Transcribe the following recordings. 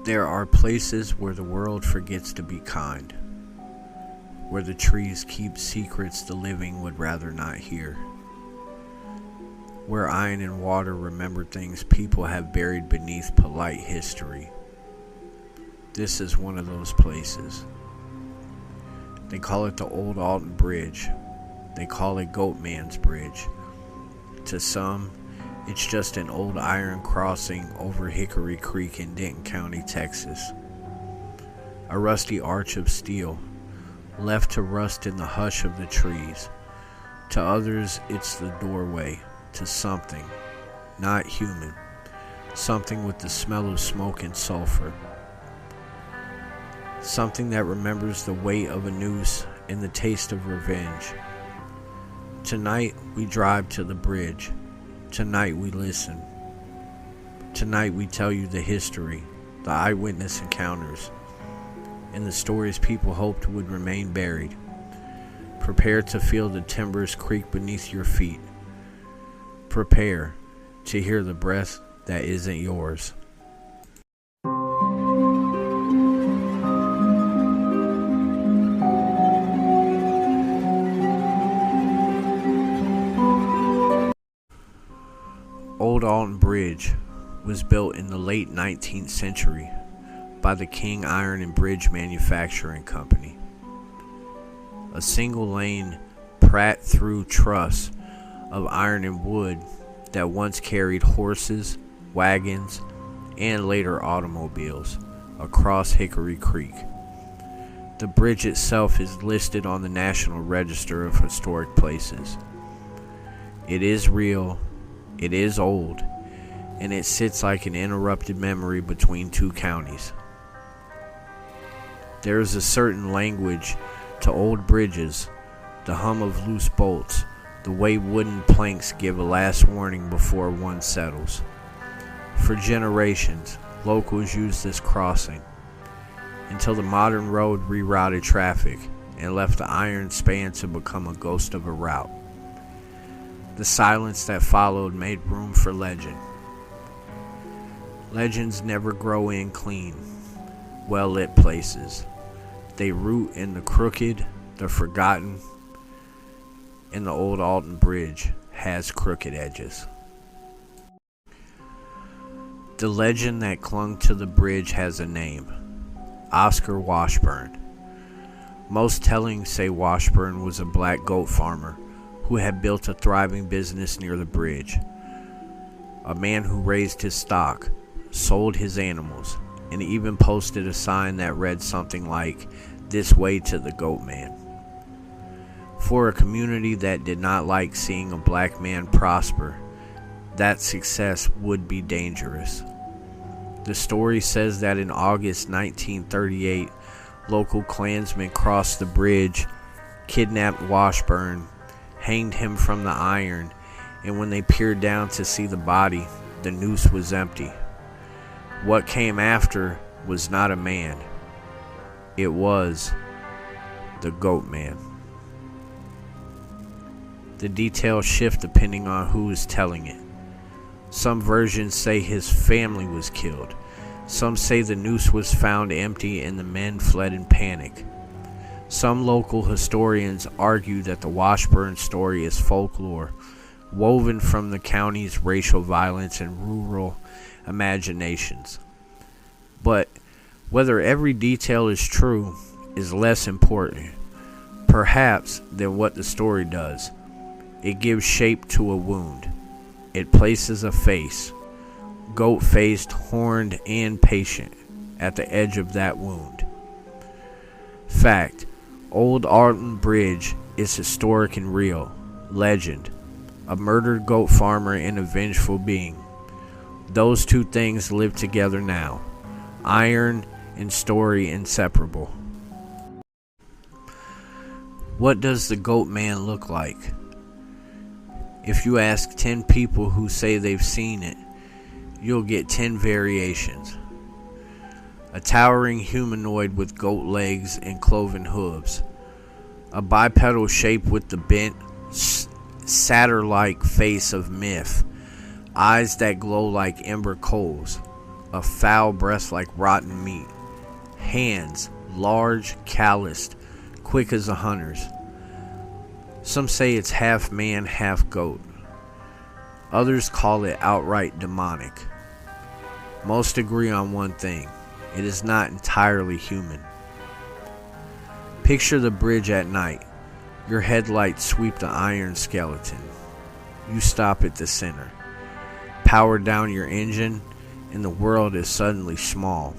There are places where the world forgets to be kind, where the trees keep secrets the living would rather not hear, where iron and water remember things people have buried beneath polite history. This is one of those places. They call it the Old Alton Bridge. They call it Goatman's Bridge. To some, it's just an old iron crossing over Hickory Creek in Denton County, Texas. A rusty arch of steel, left to rust in the hush of the trees. To others, it's the doorway to something, not human, something with the smell of smoke and sulfur. Something that remembers the weight of a noose and the taste of revenge. Tonight, we drive to the bridge. Tonight we listen. Tonight we tell you the history, the eyewitness encounters, and the stories people hoped would remain buried. Prepare to feel the timbers creak beneath your feet. Prepare to hear the breath that isn't yours. Old Alton Bridge was built in the late 19th century by the King Iron and Bridge Manufacturing Company. A single-lane Pratt-through truss of iron and wood that once carried horses, wagons, and later automobiles across Hickory Creek. The bridge itself is listed on the National Register of Historic Places. It is real. It is old, and it sits like an interrupted memory between two counties. There is a certain language to old bridges, the hum of loose bolts, the way wooden planks give a last warning before one settles. For generations, locals used this crossing, until the modern road rerouted traffic and left the iron span to become a ghost of a route. The silence that followed made room for legend. Legends never grow in clean, well-lit places. They root in the crooked, the forgotten, and the Old Alton Bridge has crooked edges. The legend that clung to the bridge has a name: Oscar Washburn. Most tellings say Washburn was a black goat farmer who had built a thriving business near the bridge. A man who raised his stock, sold his animals, and even posted a sign that read something like, "This way to the Goatman." For a community that did not like seeing a black man prosper, that success would be dangerous. The story says that in August 1938, local Klansmen crossed the bridge, kidnapped Washburn, hanged him from the iron, and when they peered down to see the body, the noose was empty. What came after was not a man. It was the Goatman. The details shift depending on who is telling it. Some versions say his family was killed. Some say the noose was found empty and the men fled in panic. Some local historians argue that the Washburn story is folklore, woven from the county's racial violence and rural imaginations. But whether every detail is true is less important, perhaps, than what the story does. It gives shape to a wound. It places a face, goat-faced, horned, and patient, at the edge of that wound. Fact: Old Alton Bridge is historic and real. Legend: a murdered goat farmer and a vengeful being. Those two things live together now. Iron and story inseparable. What does the Goatman look like? If you ask 10 people who say they've seen it, you'll get 10 variations. A towering humanoid with goat legs and cloven hooves. A bipedal shape with the bent, satyr-like face of myth. Eyes that glow like ember coals. a foul breath like rotten meat, hands large, calloused, quick as a hunter's. Some say it's half man, half goat. Others call it outright demonic. Most agree on one thing: it is not entirely human. Picture the bridge at night. Your headlights sweep the iron skeleton. You stop at the center, power down your engine, and the world is suddenly small.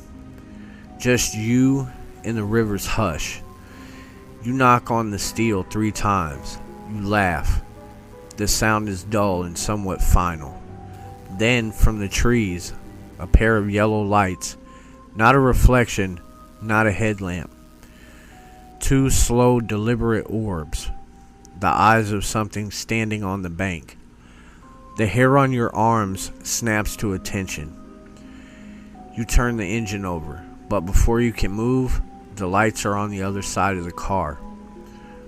Just you and the river's hush. You knock on the steel 3 times. You laugh. The sound is dull and somewhat final. Then, from the trees, a pair of yellow lights, not a reflection, not a headlamp. 2 slow, deliberate orbs, the eyes of something standing on the bank. The hair on your arms snaps to attention. You turn the engine over, but before you can move, the lights are on the other side of the car.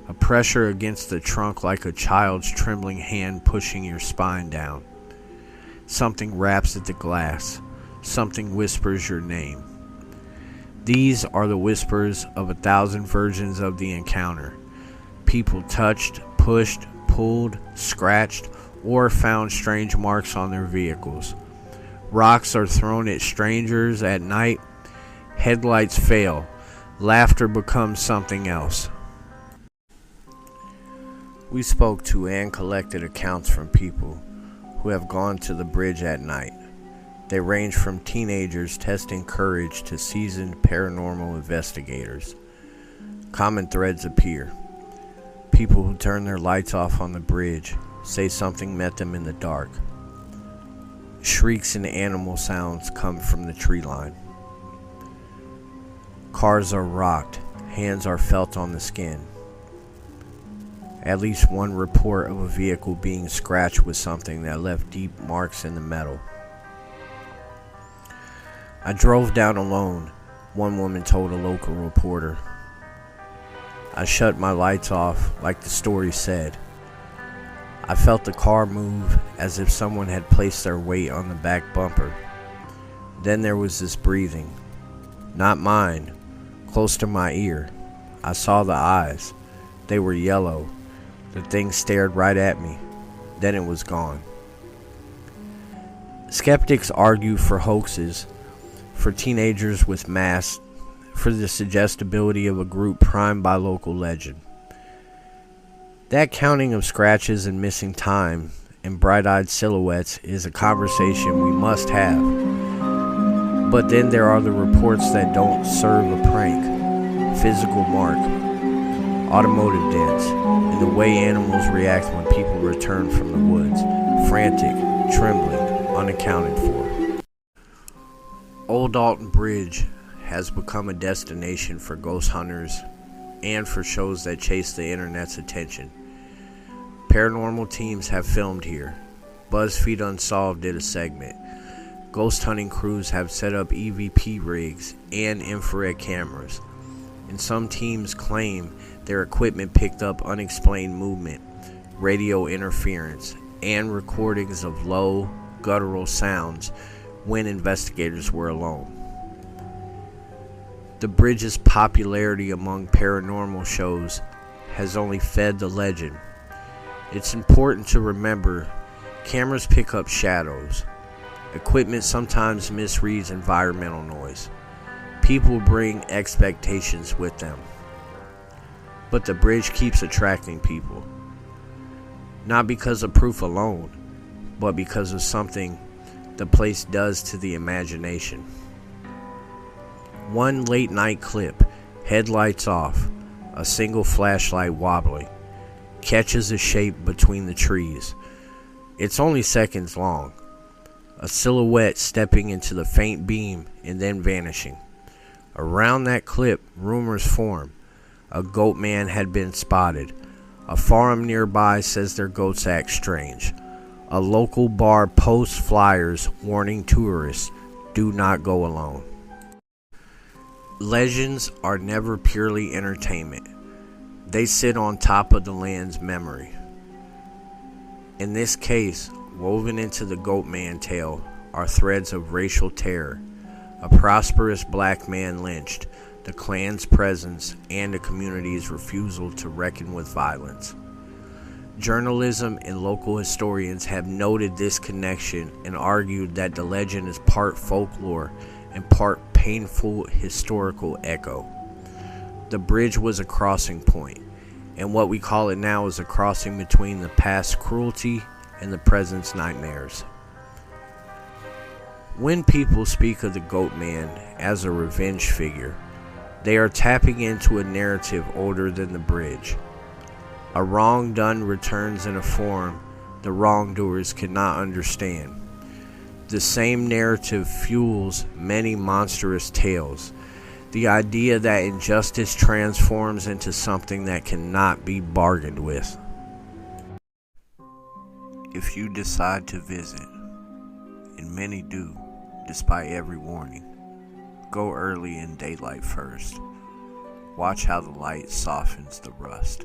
A pressure against the trunk like a child's trembling hand pushing your spine down. Something raps at the glass. Something whispers your name. These are the whispers of 1,000 versions of the encounter. People touched, pushed, pulled, scratched, or found strange marks on their vehicles. Rocks are thrown at strangers at night. Headlights fail. Laughter becomes something else. We spoke to and collected accounts from people who have gone to the bridge at night. They range from teenagers testing courage to seasoned paranormal investigators. Common threads appear. People who turn their lights off on the bridge say something met them in the dark. Shrieks and animal sounds come from the tree line. Cars are rocked. Hands are felt on the skin. At least one report of a vehicle being scratched with something that left deep marks in the metal. I drove down alone, one woman told a local reporter. I shut my lights off, like the story said. I felt the car move as if someone had placed their weight on the back bumper. Then there was this breathing. Not mine, close to my ear. I saw the eyes. They were yellow. The thing stared right at me. Then it was gone. Skeptics argue for hoaxes, for teenagers with masks, for the suggestibility of a group primed by local legend. That counting of scratches and missing time and bright-eyed silhouettes is a conversation we must have. But then there are the reports that don't serve a prank. Physical mark, automotive dents, and the way animals react when people return from the woods, frantic, trembling, unaccounted for. Old Alton Bridge has become a destination for ghost hunters and for shows that chase the internet's attention. Paranormal teams have filmed here. BuzzFeed Unsolved did a segment. Ghost hunting crews have set up EVP rigs and infrared cameras. And some teams claim their equipment picked up unexplained movement, radio interference, and recordings of low, guttural sounds when investigators were alone. The bridge's popularity among paranormal shows has only fed the legend. It's important to remember cameras pick up shadows. Equipment sometimes misreads environmental noise. People bring expectations with them. But the bridge keeps attracting people. Not because of proof alone, but because of something the place does to the imagination. One late night clip, headlights off, a single flashlight wobbling, catches a shape between the trees. It's only seconds long. A silhouette stepping into the faint beam and then vanishing. Around that clip, rumors form. A Goatman had been spotted. A farm nearby says their goats act strange. A local bar posts flyers warning tourists, do not go alone. Legends are never purely entertainment. They sit on top of the land's memory. In this case, woven into the Goatman tale are threads of racial terror, A prosperous black man lynched, the Klan's presence, and the community's refusal to reckon with violence. Journalism and local historians have noted this connection and argued that the legend is part folklore and part painful historical echo. The bridge was a crossing point, and what we call it now is a crossing between the past cruelty and the present's nightmares. When people speak of the Goatman as a revenge figure, they are tapping into a narrative older than the bridge. A wrong done returns in a form the wrongdoers cannot understand. The same narrative fuels many monstrous tales. The idea that injustice transforms into something that cannot be bargained with. If you decide to visit, and many do, despite every warning, go early in daylight first. Watch how the light softens the rust.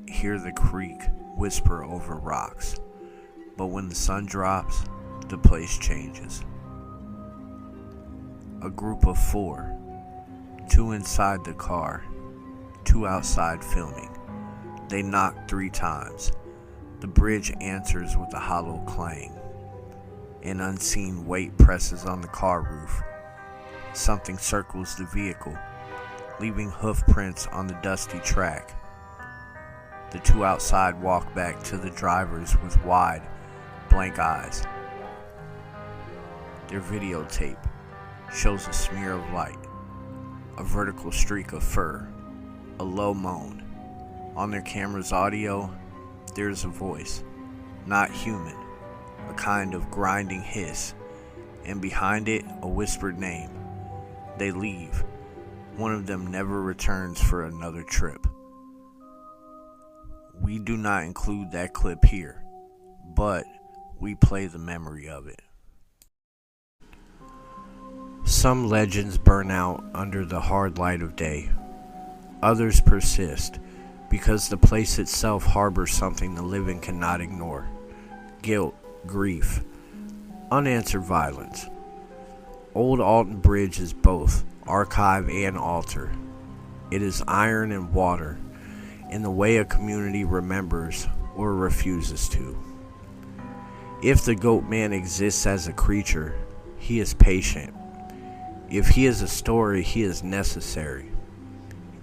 Hear the creek whisper over rocks. But when the sun drops, the place changes. A group of 4, 2 inside the car, 2 outside filming. They knock 3 times. The bridge answers with a hollow clang. An unseen weight presses on the car roof. Something circles the vehicle, leaving hoof prints on the dusty track. The 2 outside walk back to the drivers with wide, blank eyes. Their videotape shows a smear of light, a vertical streak of fur, a low moan. On their camera's audio, there's a voice, not human, a kind of grinding hiss, and behind it, a whispered name. They leave. One of them never returns for another trip. We do not include that clip here, but we play the memory of it. Some legends burn out under the hard light of day. Others persist because the place itself harbors something the living cannot ignore. Guilt, grief, unanswered violence. Old Alton Bridge is both archive and altar. It is iron and water, in the way a community remembers or refuses to. If the Goatman exists as a creature, he is patient. If he is a story, he is necessary.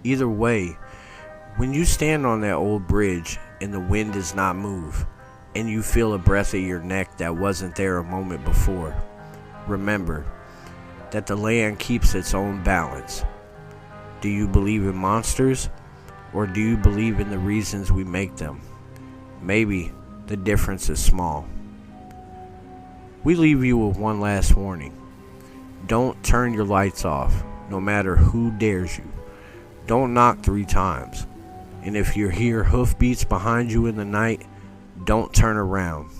Either way, when you stand on that old bridge and the wind does not move, and you feel a breath at your neck that wasn't there a moment before, remember that the land keeps its own balance. Do you believe in monsters, or do you believe in the reasons we make them? Maybe the difference is small. We leave you with one last warning. Don't turn your lights off, no matter who dares you. Don't knock 3 times. And if you hear hoofbeats behind you in the night, don't turn around.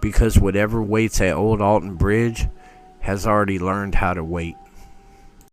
Because whatever waits at Old Alton Bridge has already learned how to wait.